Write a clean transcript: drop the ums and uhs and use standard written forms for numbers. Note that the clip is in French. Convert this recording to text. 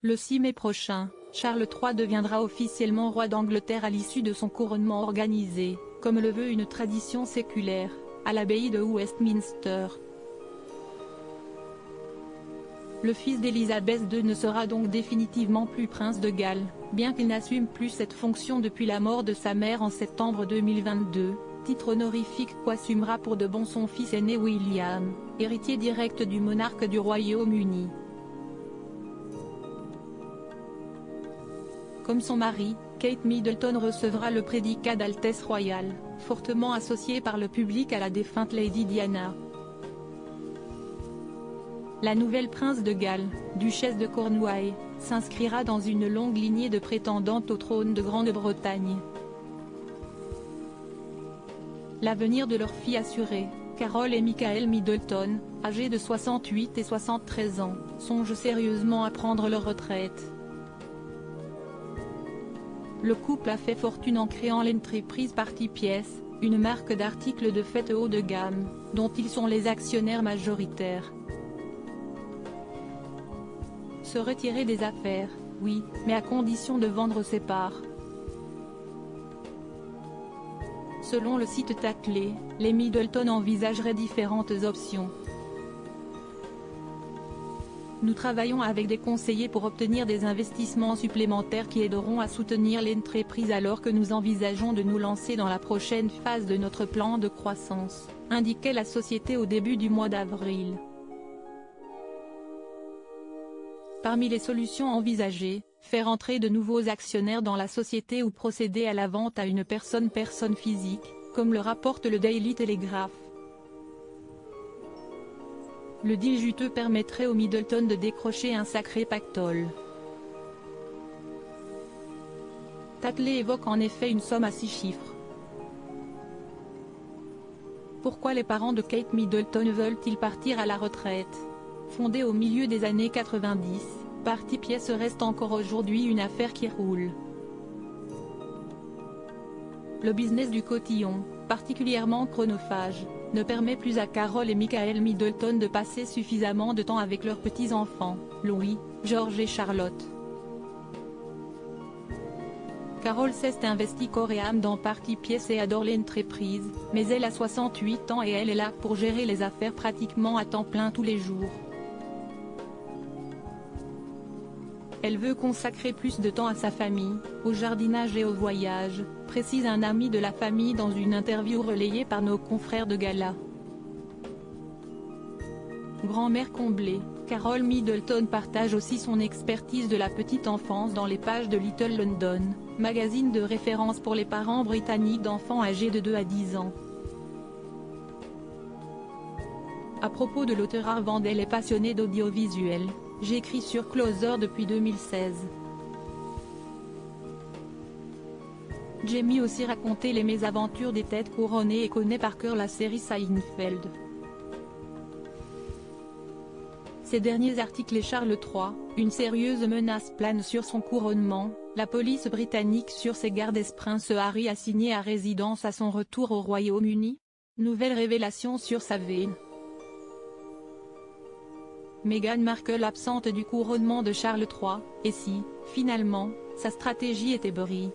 Le 6 mai prochain, Charles III deviendra officiellement roi d'Angleterre à l'issue de son couronnement organisé, comme le veut une tradition séculaire, à l'abbaye de Westminster. Le fils d'Élisabeth II ne sera donc définitivement plus prince de Galles, bien qu'il n'assume plus cette fonction depuis la mort de sa mère en septembre 2022, titre honorifique qu'assumera pour de bon son fils aîné William, héritier direct du monarque du Royaume-Uni. Comme son mari, Kate Middleton recevra le prédicat d'Altesse royale, fortement associé par le public à la défunte Lady Diana. La nouvelle prince de Galles, duchesse de Cornouailles, s'inscrira dans une longue lignée de prétendantes au trône de Grande-Bretagne. L'avenir de leur fille assuré, Carol et Michael Middleton, âgés de 68 et 73 ans, songent sérieusement à prendre leur retraite. Le couple a fait fortune en créant l'entreprise Party Pièce, une marque d'articles de fête haut de gamme, dont ils sont les actionnaires majoritaires. Se retirer des affaires, oui, mais à condition de vendre ses parts. Selon le site Tatler, les Middleton envisageraient différentes options. Nous travaillons avec des conseillers pour obtenir des investissements supplémentaires qui aideront à soutenir l'entreprise alors que nous envisageons de nous lancer dans la prochaine phase de notre plan de croissance, indiquait la société au début du mois d'avril. Parmi les solutions envisagées, faire entrer de nouveaux actionnaires dans la société ou procéder à la vente à une personne physique, comme le rapporte le Daily Telegraph. Le deal juteux permettrait aux Middleton de décrocher un sacré pactole. Tatler évoque en effet une somme à 6 chiffres. Pourquoi les parents de Kate Middleton veulent-ils partir à la retraite? Fondée au milieu des années 90, Party Pièce reste encore aujourd'hui une affaire qui roule. Le business du cotillon, particulièrement chronophage, ne permet plus à Carol et Michael Middleton de passer suffisamment de temps avec leurs petits-enfants, Louis, George et Charlotte. Carol s'est investie corps et âme dans Party Pièce et adore l'entreprise, mais elle a 68 ans et elle est là pour gérer les affaires pratiquement à temps plein tous les jours. Elle veut consacrer plus de temps à sa famille, au jardinage et au voyage, précise un ami de la famille dans une interview relayée par nos confrères de Gala. Grand-mère comblée, Carol Middleton partage aussi son expertise de la petite enfance dans les pages de Little London, magazine de référence pour les parents britanniques d'enfants âgés de 2 à 10 ans. À propos de l'auteur Arvandel est passionné d'audiovisuel. J'écris sur Closer depuis 2016. Jamie aussi raconté les mésaventures des têtes couronnées et connaît par cœur la série Seinfeld. Ces derniers articles et Charles III, une sérieuse menace plane sur son couronnement, la police britannique sur ses gardes Prince Harry assigné à résidence à son retour au Royaume-Uni. Nouvelle révélation sur sa veine. Meghan Markle absente du couronnement de Charles III, et si, finalement, sa stratégie était brie.